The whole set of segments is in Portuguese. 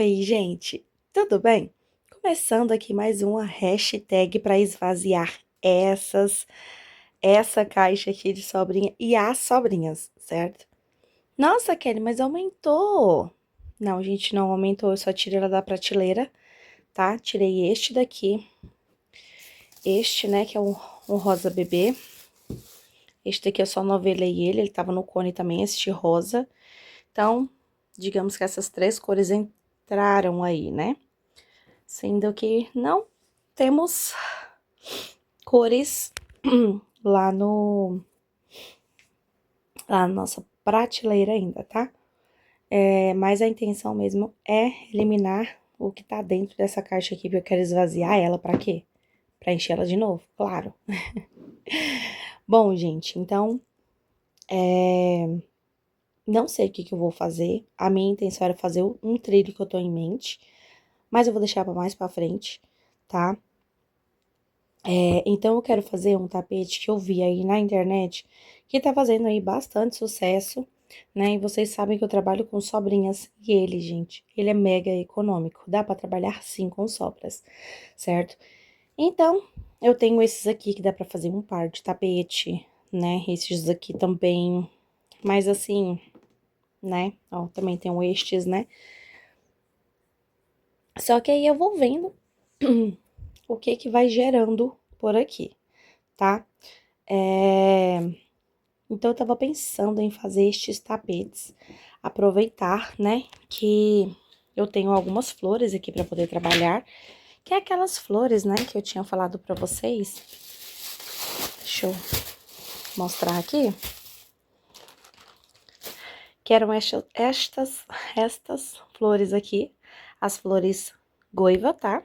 Oi, gente, tudo bem? Começando aqui mais uma hashtag para esvaziar essa caixa aqui de sobrinha e as sobrinhas, certo? Nossa, Kelly, mas aumentou. Não, gente, não aumentou, eu só tirei ela da prateleira, tá? Tirei este daqui, este, né, que é um rosa bebê. Este daqui eu só novelei ele tava no cone também, este rosa. Então, digamos que essas três cores entraram aí, né? Sendo que não temos cores lá no lá na nossa prateleira ainda, tá? Mas a intenção mesmo é eliminar o que tá dentro dessa caixa aqui, porque eu quero esvaziar ela pra quê? Pra encher ela de novo, claro. Bom, gente, então, não sei o que que eu vou fazer. A minha intenção era fazer um trilho que eu tô em mente, mas eu vou deixar pra mais pra frente, tá? Então, eu quero fazer um tapete que eu vi aí na internet, que tá fazendo aí bastante sucesso, né? E vocês sabem que eu trabalho com sobrinhas, e ele, gente, ele é mega econômico. Dá pra trabalhar sim com sobras, certo? Então, eu tenho esses aqui que dá pra fazer um par de tapete, né? Esses aqui também, mas assim, né? Ó, também tem estes, né? Só que aí eu vou vendo o que que vai gerando por aqui, tá? É... Então, eu tava pensando em fazer estes tapetes, aproveitar, né, que eu tenho algumas flores aqui pra poder trabalhar, que é aquelas flores, né, que eu tinha falado pra vocês. Deixa eu mostrar aqui. Que eram estas flores aqui, as flores goiva, tá?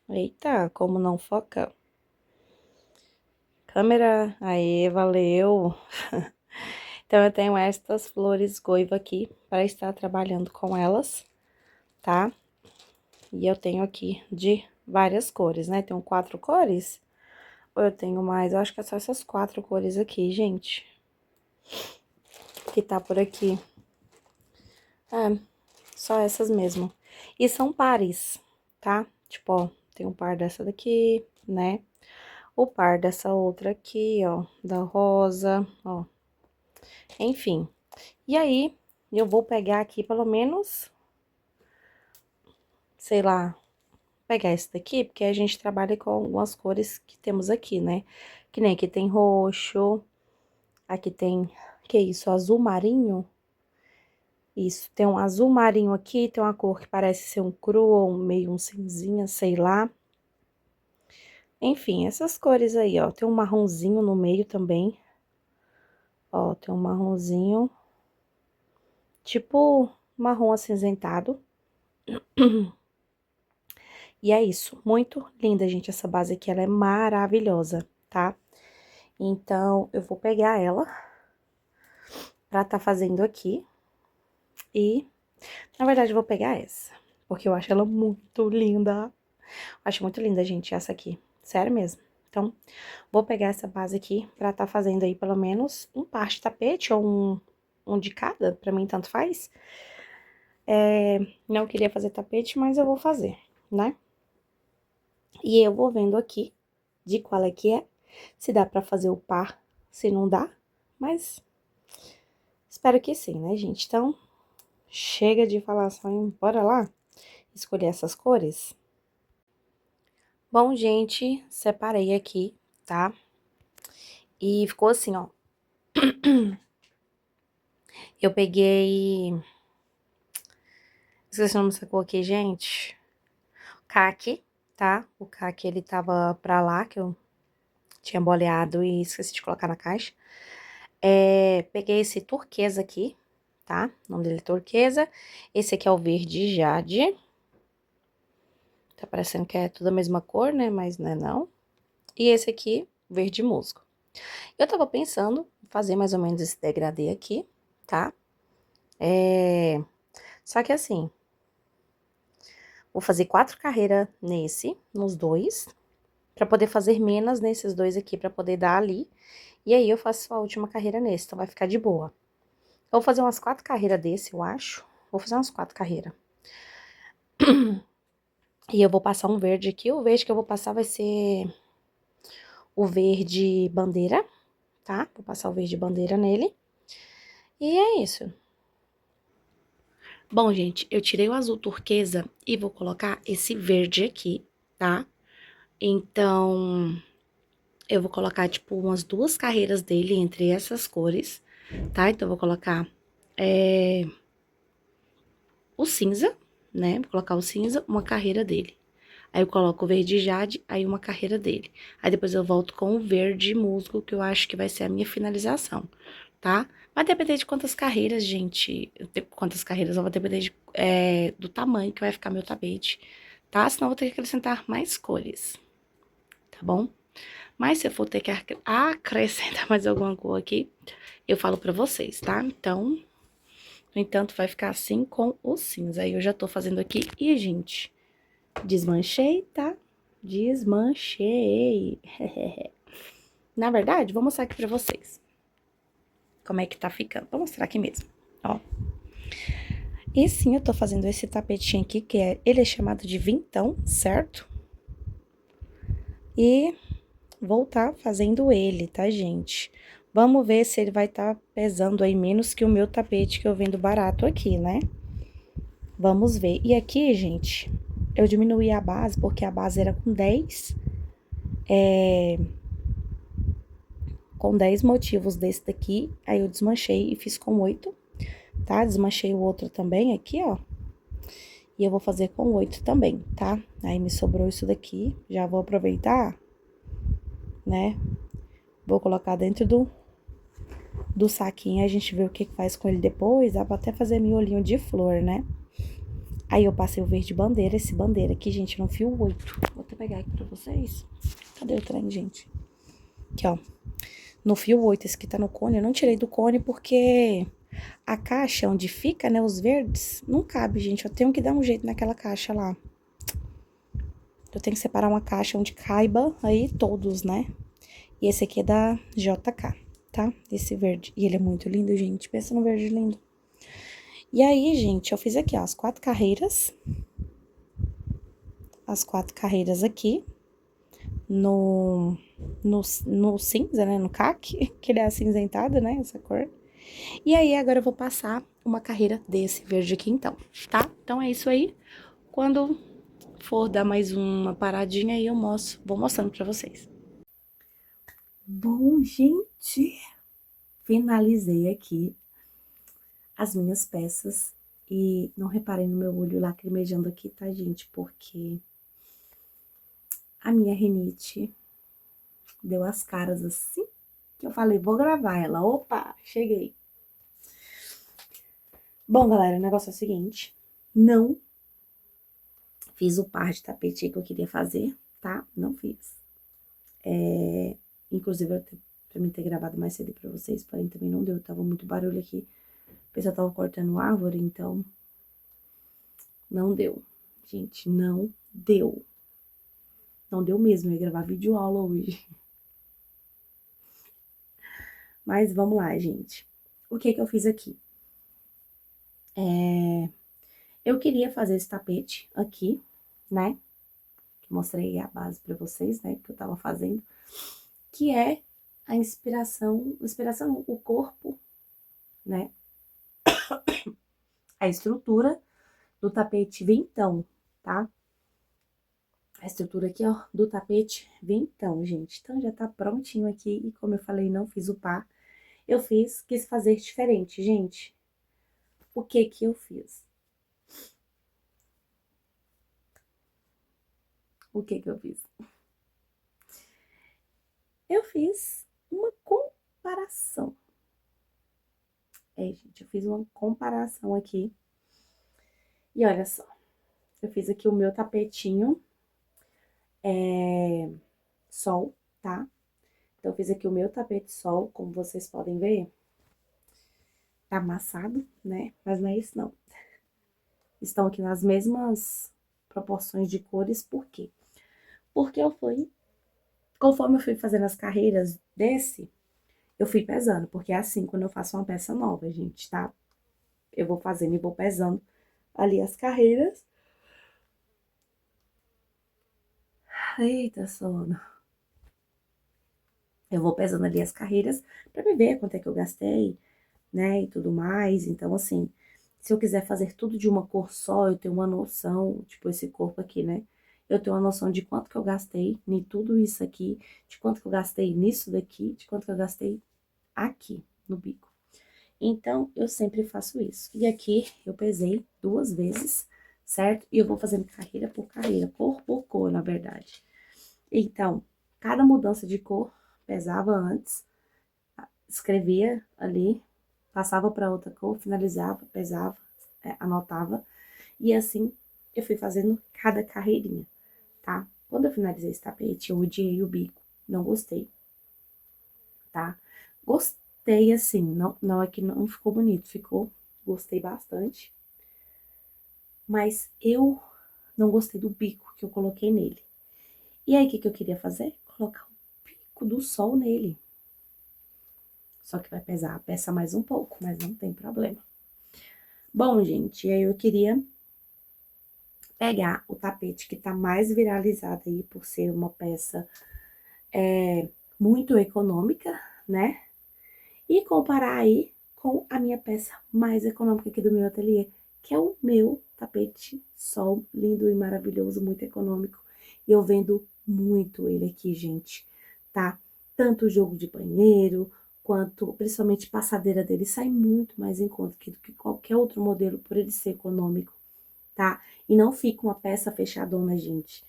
Eita, como não foca? Câmera, aê, valeu! Então, eu tenho estas flores goiva aqui para estar trabalhando com elas, tá? E eu tenho aqui de várias cores, né? Tenho 4 cores. Ou eu tenho mais? Eu acho que é só essas 4 cores aqui, gente. Que tá por aqui. É, só essas mesmo. E são pares, tá? Tipo, ó, tem um par dessa daqui, né? O par dessa outra aqui, ó, da rosa, ó. Enfim. E aí, eu vou pegar aqui pelo menos, sei lá, pegar esse daqui, porque a gente trabalha com algumas cores que temos aqui, né? Que nem aqui tem roxo, aqui tem, que isso, azul marinho? Isso, tem um azul marinho aqui, tem uma cor que parece ser um cru ou meio um cinzinha, sei lá. Enfim, essas cores aí, ó, tem um marronzinho no meio também. Ó, tem um marronzinho, tipo marrom acinzentado. E é isso, muito linda, gente, essa base aqui, ela é maravilhosa, tá? Então, eu vou pegar ela pra tá fazendo aqui e, na verdade, eu vou pegar essa, porque eu acho ela muito linda. Acho muito linda, gente, essa aqui, sério mesmo. Então, vou pegar essa base aqui pra tá fazendo aí pelo menos um par de tapete ou um de cada, pra mim tanto faz. Não queria fazer tapete, mas eu vou fazer, né? E eu vou vendo aqui de qual é que é, se dá pra fazer o par, se não dá, mas espero que sim, né, gente? Então, chega de falação, bora lá escolher essas cores? Bom, gente, separei aqui, tá? E ficou assim, ó. Eu peguei... Esqueci o nome que eu coloquei, gente. Caqui, tá? O caqui, ele tava pra lá, que eu tinha boleado e esqueci de colocar na caixa. Peguei esse turquesa aqui, tá? O nome dele é turquesa. Esse aqui é o verde jade. Tá parecendo que é tudo a mesma cor, né? Mas não é não. E esse aqui, verde musgo. Eu tava pensando em fazer mais ou menos esse degradê aqui, tá? Só que assim, vou fazer 4 carreiras nos dois, pra poder fazer menos nesses dois aqui, pra poder dar ali. E aí, eu faço a última carreira nesse, então vai ficar de boa. Eu vou fazer umas 4 carreiras desse, eu acho. Vou fazer umas 4 carreiras. E eu vou passar um verde aqui. O verde que eu vou passar vai ser o verde bandeira, tá? Vou passar o verde bandeira nele. E é isso. Bom, gente, eu tirei o azul turquesa e vou colocar esse verde aqui, tá? Então, eu vou colocar, tipo, umas 2 carreiras dele entre essas cores, tá? Então, eu vou colocar o cinza, né? Vou colocar o cinza, uma carreira dele. Aí eu coloco o verde jade, aí uma carreira dele. Aí depois eu volto com o verde musgo, que eu acho que vai ser a minha finalização, tá? Vai depender de quantas carreiras, gente. Quantas carreiras, vai depender do tamanho que vai ficar meu tapete, tá? Senão eu vou ter que acrescentar mais cores, tá bom? Mas se eu for ter que acrescentar mais alguma cor aqui, eu falo pra vocês, tá? Então, no entanto, vai ficar assim com o cinza. Aí eu já tô fazendo aqui. E, gente, desmanchei, tá? Desmanchei. Na verdade, vou mostrar aqui pra vocês como é que tá ficando. Vou mostrar aqui mesmo, ó. E sim, eu tô fazendo esse tapetinho aqui, ele é chamado de vintão, certo? E vou tá fazendo ele, tá, gente? Vamos ver se ele vai tá pesando aí menos que o meu tapete que eu vendo barato aqui, né? Vamos ver. E aqui, gente, eu diminuí a base, porque a base era com 10 motivos desse daqui, aí eu desmanchei e fiz com 8, tá? Desmanchei o outro também aqui, ó. E eu vou fazer com 8 também, tá? Aí me sobrou isso daqui, já vou aproveitar, né? Vou colocar dentro do saquinho, a gente vê o que faz com ele depois, dá pra até fazer miolinho de flor, né? Aí eu passei o verde bandeira, esse bandeira aqui, gente, no fio 8. Vou até pegar aqui pra vocês. Cadê o trem, gente? Aqui, ó. No fio 8, esse que tá no cone, eu não tirei do cone porque a caixa onde fica, né, os verdes, não cabe, gente. Eu tenho que dar um jeito naquela caixa lá. Eu tenho que separar uma caixa onde caiba aí todos, né? E esse aqui é da JK, tá? Esse verde. E ele é muito lindo, gente. Pensa no verde lindo. E aí, gente, eu fiz aqui, ó, as 4 carreiras. As 4 carreiras aqui. No cinza, né? No caque, que ele é acinzentado, né? Essa cor. E aí, agora eu vou passar uma carreira desse verde aqui, então, tá? Então, é isso aí. Quando for dar mais uma paradinha aí, eu mostro, vou mostrando pra vocês. Bom, gente, finalizei aqui as minhas peças. E não reparem no meu olho lacrimejando aqui, tá, gente? Porque a minha rinite deu as caras assim, que eu falei, vou gravar ela. Opa, cheguei. Bom, galera, o negócio é o seguinte, não fiz o par de tapete que eu queria fazer, tá? Não fiz. Inclusive, pra mim ter gravado mais cedo pra vocês, porém também não deu, tava muito barulho aqui. O pessoal tava cortando árvore, então não deu. Gente, não deu. Não deu mesmo, eu ia gravar vídeo aula hoje. Mas vamos lá, gente. O que eu fiz aqui? Eu queria fazer esse tapete aqui, né? Mostrei a base pra vocês, né? Que eu tava fazendo. Que é a inspiração, o corpo, né? A estrutura do tapete vintão, tá? A estrutura aqui, ó, do tapete vintão, gente. Então, já tá prontinho aqui. E como eu falei, não fiz o par. Quis fazer diferente, gente. O que que eu fiz? O que que eu fiz? Eu fiz uma comparação. Gente, eu fiz uma comparação aqui. E olha só, eu fiz aqui o meu tapetinho sol, tá? Então, eu fiz aqui o meu tapete sol, como vocês podem ver. Tá amassado, né? Mas não é isso, não. Estão aqui nas mesmas proporções de cores, por quê? Porque conforme eu fui fazendo as carreiras desse, eu fui pesando, porque é assim quando eu faço uma peça nova, gente, tá? Eu vou fazendo e vou pesando ali as carreiras Eita, sono. Eu vou pesando ali as carreiras pra me ver quanto é que eu gastei, né, e tudo mais. Então, assim, se eu quiser fazer tudo de uma cor só, eu tenho uma noção, tipo esse corpo aqui, né? Eu tenho uma noção de quanto que eu gastei em tudo isso aqui, de quanto que eu gastei nisso daqui, de quanto que eu gastei aqui no bico. Então, eu sempre faço isso. E aqui eu pesei 2 vezes, certo? E eu vou fazendo carreira por carreira, cor por cor, na verdade. Então, cada mudança de cor pesava antes, escrevia ali, passava para outra cor, finalizava, pesava, anotava. E assim eu fui fazendo cada carreirinha, tá? Quando eu finalizei esse tapete, eu odiei o bico, não gostei, tá? Gostei assim, não é que não ficou bonito, ficou, gostei bastante. Mas eu não gostei do bico que eu coloquei nele. E aí, o que que eu queria fazer? Colocar o bico do sol nele. Só que vai pesar a peça mais um pouco, mas não tem problema. Bom, gente, aí eu queria pegar o tapete que tá mais viralizado aí por ser uma peça muito econômica, né? E comparar aí com a minha peça mais econômica aqui do meu ateliê, que é o meu tapete sol, lindo e maravilhoso, muito econômico. E eu vendo muito ele aqui, gente, tá? Tanto o jogo de banheiro, quanto, principalmente, passadeira dele, sai muito mais em conta do que qualquer outro modelo, por ele ser econômico, tá? E não fica uma peça fechadona, gente.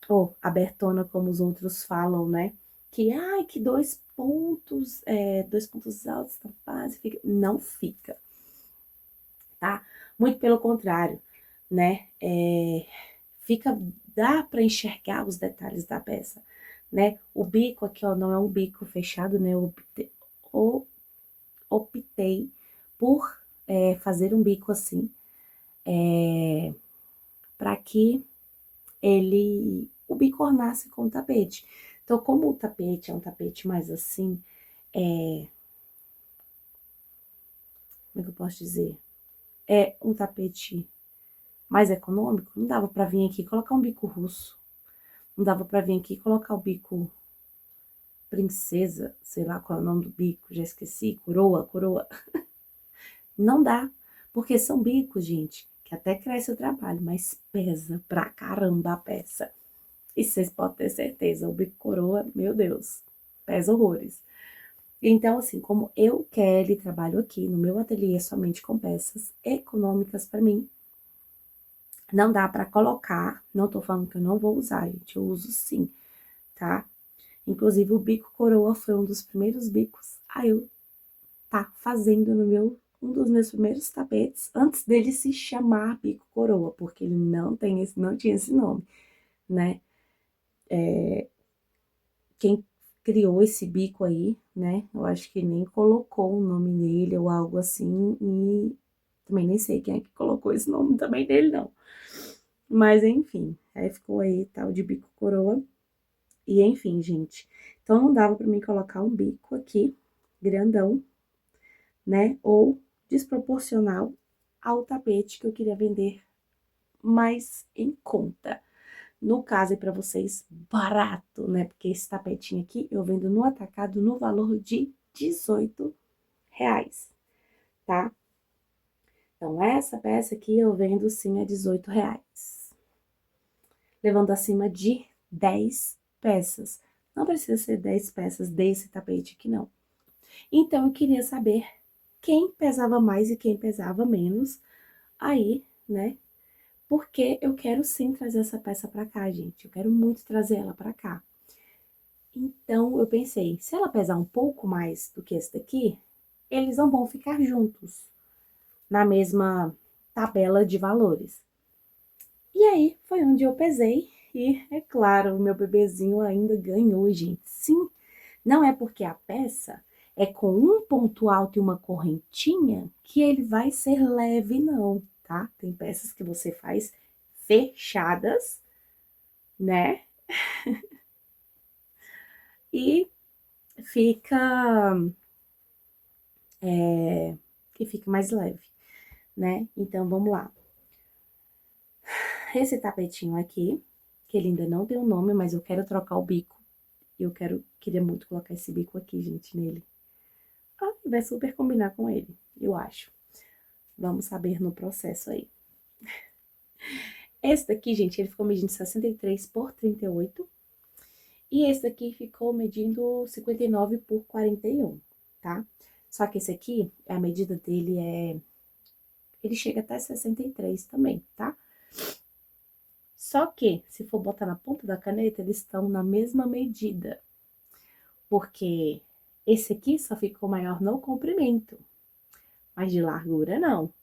Ou abertona, como os outros falam, né? Que, ai, que 2 pontos, 2 pontos altos na base, fica. Não fica, tá? Muito pelo contrário, né? Fica, dá para enxergar os detalhes da peça, né? O bico aqui, ó, não é um bico fechado, né? Eu optei por fazer um bico assim, para que o bico ornasse com o tapete. Então, como o tapete é um tapete mais assim, como é que eu posso dizer? É um tapete mais econômico, não dava pra vir aqui e colocar um bico russo. Não dava pra vir aqui e colocar o bico princesa, sei lá qual é o nome do bico, já esqueci, coroa. Não dá, porque são bicos, gente, que até cresce o trabalho, mas pesa pra caramba a peça. E vocês podem ter certeza, o bico coroa, meu Deus, pesa horrores. Então, assim, como eu, Kelly, trabalho aqui no meu ateliê somente com peças econômicas para mim, não dá para colocar, não tô falando que eu não vou usar, gente, eu uso sim, tá? Inclusive, o bico coroa foi um dos primeiros bicos a eu tá fazendo no um dos meus primeiros tapetes, antes dele se chamar bico coroa, porque ele não tinha esse nome, né? Quem criou esse bico aí, né? Eu acho que nem colocou o nome nele ou algo assim, e também nem sei quem é que colocou esse nome também dele, não. Mas enfim, aí ficou aí tal de bico coroa. E enfim, gente. Então não dava pra mim colocar um bico aqui, grandão, né? Ou desproporcional ao tapete que eu queria vender mais em conta. No caso, é para vocês, barato, né? Porque esse tapetinho aqui eu vendo no atacado no valor de R$ 18, tá? Então, essa peça aqui eu vendo sim a R$ 18, levando acima de 10 peças. Não precisa ser 10 peças desse tapete aqui, não. Então, eu queria saber quem pesava mais e quem pesava menos aí, né? Porque eu quero sim trazer essa peça pra cá, gente. Eu quero muito trazer ela pra cá. Então, eu pensei, se ela pesar um pouco mais do que esse daqui, eles não vão ficar juntos na mesma tabela de valores. E aí, foi onde eu pesei e, é claro, o meu bebezinho ainda ganhou, gente. Sim, não é porque a peça é com um ponto alto e uma correntinha que ele vai ser leve, não, tá? Tem peças que você faz fechadas, né? E fica, fica mais leve, né? Então, vamos lá. Esse tapetinho aqui, que ele ainda não tem um nome, mas eu quero trocar o bico. Eu queria muito colocar esse bico aqui, gente, nele. Ah, vai super combinar com ele, eu acho. Vamos saber no processo aí. Esse daqui, gente, ele ficou medindo 63 por 38. E esse daqui ficou medindo 59 por 41, tá? Só que esse aqui, a medida dele ele chega até 63 também, tá? Só que, se for botar na ponta da caneta, eles estão na mesma medida. Porque esse aqui só ficou maior no comprimento, mas de largura não.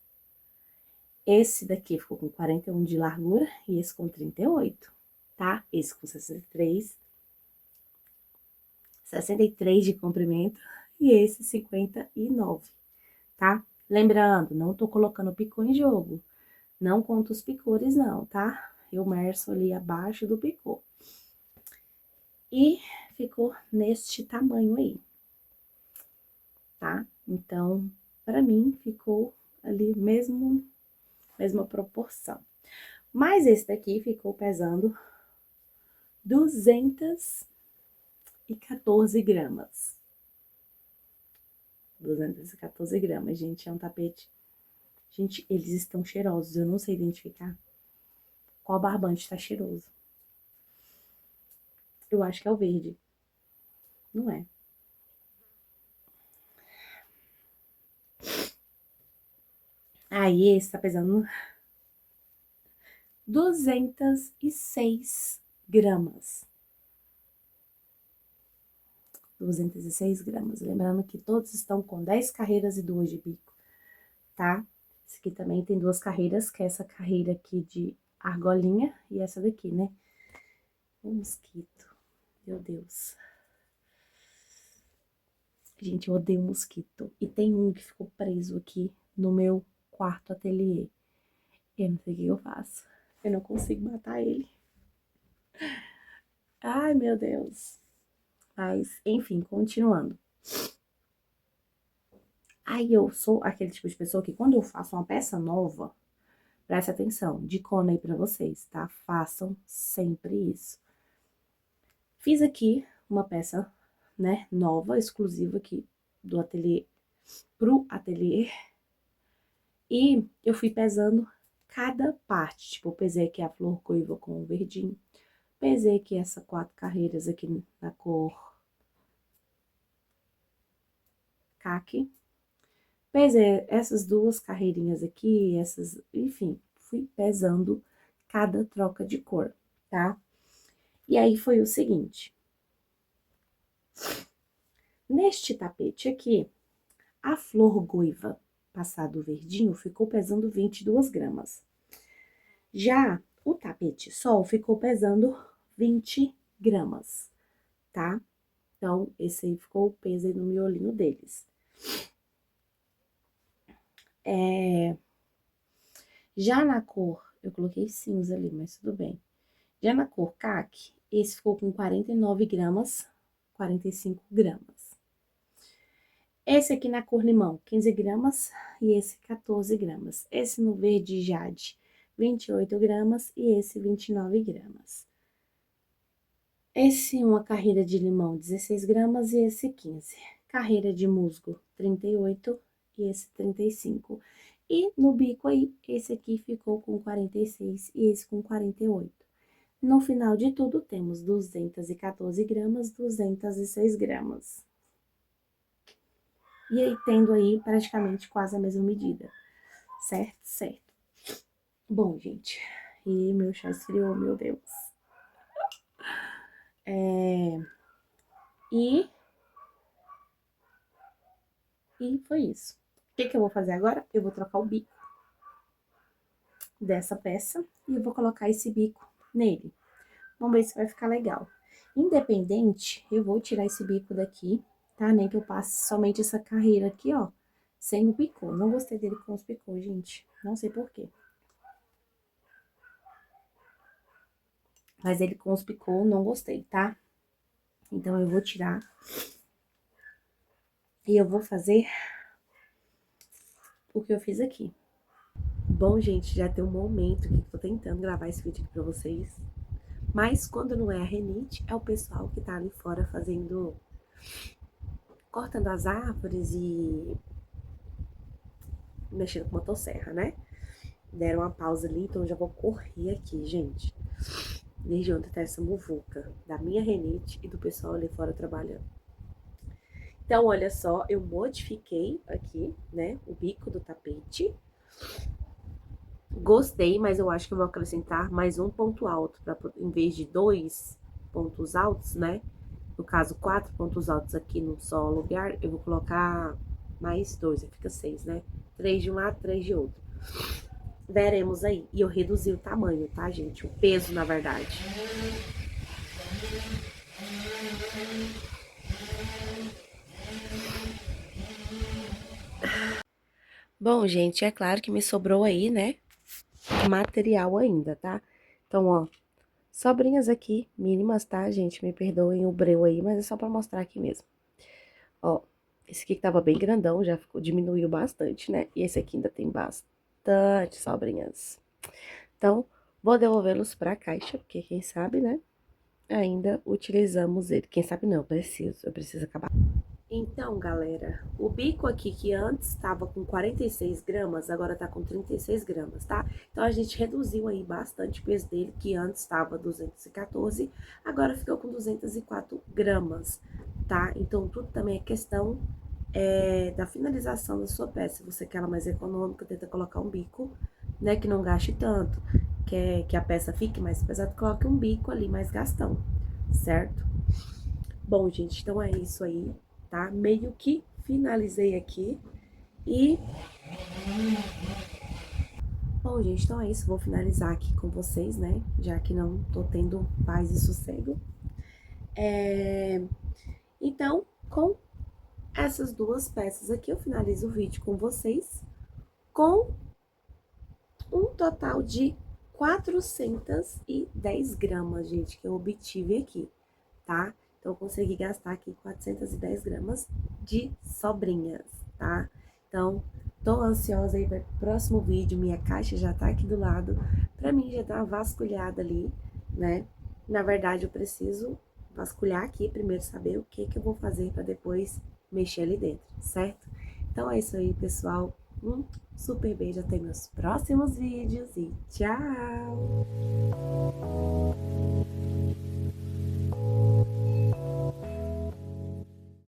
Esse daqui ficou com 41 de largura e esse com 38, tá? Esse com 63 de comprimento e esse 59, tá? Lembrando, não tô colocando picô em jogo. Não conto os picores, não, tá? Eu meço ali abaixo do picô. E ficou neste tamanho aí, tá? Então, pra mim, ficou ali mesma proporção. Mas esse daqui ficou pesando 214 gramas. 214 gramas, gente, é um tapete. Gente, eles estão cheirosos, eu não sei identificar qual barbante tá cheiroso. Eu acho que é o verde. Não é. Aí, esse tá pesando 206 gramas. 206 gramas. Lembrando que todos estão com 10 carreiras e 2 de bico, tá? Esse aqui também tem 2 carreiras, que é essa carreira aqui de argolinha e essa daqui, né? O mosquito. Meu Deus. Gente, eu odeio mosquito. E tem um que ficou preso aqui no meu quarto ateliê. Eu não sei o que eu faço. Eu não consigo matar ele. Ai, meu Deus. Mas, enfim, continuando. Aí eu sou aquele tipo de pessoa que quando eu faço uma peça nova, presta atenção, dicona aí pra vocês, tá? Façam sempre isso. Fiz aqui uma peça, né, nova, exclusiva aqui do ateliê pro ateliê. E eu fui pesando cada parte, tipo, eu pesei aqui a flor goiva com o verdinho, pesei aqui essa 4 carreiras aqui na cor caqui, pesei essas 2 carreirinhas aqui, essas, enfim, fui pesando cada troca de cor, tá? E aí foi o seguinte, neste tapete aqui, a flor goiva passado verdinho ficou pesando 22 gramas. Já o tapete sol ficou pesando 20 gramas, tá? Então, esse aí ficou o peso aí no miolinho deles. Já na cor, eu coloquei cinza ali, mas tudo bem. Já na cor caqui, esse ficou com 49 gramas, 45 gramas. Esse aqui na cor limão, 15 gramas e esse 14 gramas. Esse no verde jade, 28 gramas e esse 29 gramas. Esse uma carreira de limão, 16 gramas e esse 15. Carreira de musgo, 38 e esse 35. E no bico aí, esse aqui ficou com 46 e esse com 48. No final de tudo, temos 214 gramas, 206 gramas. E aí, tendo aí praticamente quase a mesma medida, certo? Certo. Bom, gente, e meu chá esfriou, meu Deus. E foi isso. O que eu vou fazer agora? Eu vou trocar o bico dessa peça e eu vou colocar esse bico nele. Vamos ver se vai ficar legal. Independente, eu vou tirar esse bico daqui, tá? Nem que eu passe somente essa carreira aqui, ó, sem o picô. Não gostei dele com os picô, gente. Não sei por quê. Mas ele com os picô, não gostei, tá? Então, eu vou tirar. E eu vou fazer o que eu fiz aqui. Bom, gente, já tem um momento que eu tô tentando gravar esse vídeo aqui pra vocês. Mas quando não é a rinite, é o pessoal que tá ali fora fazendo, cortando as árvores e mexendo com motosserra, né? Deram uma pausa ali, então eu já vou correr aqui, gente. Desde ontem tá essa muvuca da minha rinite e do pessoal ali fora trabalhando. Então, olha só, eu modifiquei aqui, né, o bico do tapete. Gostei, mas eu acho que eu vou acrescentar mais um ponto alto, pra, em vez de 2 pontos altos, né? No caso, 4 pontos altos aqui num só lugar, eu vou colocar mais 2, aí fica 6, né? 3 de um lado, 3 de outro. Veremos aí. E eu reduzi o tamanho, tá, gente? O peso, na verdade. Bom, gente, é claro que me sobrou aí, né, material ainda, tá? Então, ó, sobrinhas aqui, mínimas, tá, gente? Me perdoem o breu aí, mas é só pra mostrar aqui mesmo. Ó, esse aqui que tava bem grandão, já ficou, diminuiu bastante, né? E esse aqui ainda tem bastante sobrinhas. Então, vou devolvê-los pra caixa, porque quem sabe, né, ainda utilizamos ele. Quem sabe não, eu preciso acabar. Então, galera, o bico aqui que antes estava com 46 gramas, agora tá com 36 gramas, tá? Então, a gente reduziu aí bastante o peso dele, que antes estava 214, agora ficou com 204 gramas, tá? Então, tudo também é questão da finalização da sua peça. Se você quer ela mais econômica, tenta colocar um bico, né, que não gaste tanto. Quer que a peça fique mais pesada, coloque um bico ali mais gastão, certo? Bom, gente, então é isso aí, tá? Meio que finalizei aqui e... Bom, gente, então é isso. Vou finalizar aqui com vocês, né? Já que não tô tendo paz e sossego. Então, com essas duas peças aqui, eu finalizo o vídeo com vocês com um total de 410 gramas, gente, que eu obtive aqui, tá? Então, eu consegui gastar aqui 410 gramas de sobrinhas, tá? Então, tô ansiosa aí para o próximo vídeo. Minha caixa já tá aqui do lado. Pra mim, já tá uma vasculhada ali, né? Na verdade, eu preciso vasculhar aqui primeiro, saber o que que eu vou fazer para depois mexer ali dentro, certo? Então, é isso aí, pessoal. Um super beijo, até meus próximos vídeos e tchau!